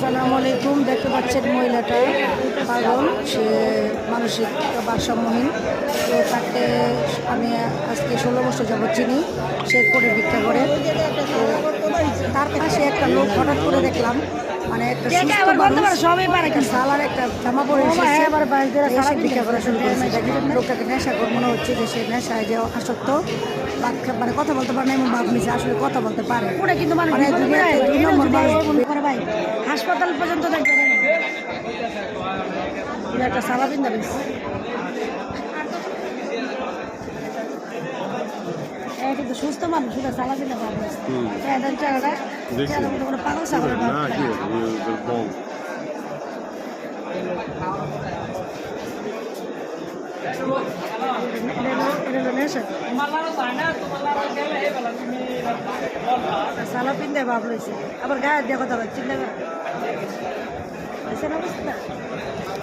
আসসালামু আলাইকুম। দেখতে পাচ্ছেন মহিলাটা পাগল, সে মানসিক ভারসাম্যহীন। তো তাকে আমি আজকে 16 বছর যাবৎ চিনি। সে করে ভিক্ষা করে। তো তার পাশে একটা লোক হঠাৎ করে দেখলাম, মানে একটা সুস্থ মানুষ একটা সালার একটা জামা পরে এসেছে, এসে ভিক্ষা করা শুরু করেছে। দেখেন লোকটাকে নেশাখোর মনে হচ্ছে, যে সে নেশায় যে আসক্ত, মানে কথা বলতে পারে না এমন ভাব নিছে, আসলে কথা বলতে পারে। কিন্তু মানে দুনিয়াতে 2 নম্বর মানুষ। ভাই হাসপাতাল পর্যন্ত দেখবেন একটা সারাদিন যাবে কিন্তু সুস্থ মানুষ সেটা সালাদিন পাগল সাগর সালা পিন্দে ভাব রয়েছে, আবার গায়ে দিয়ে কথা চিন্তা করে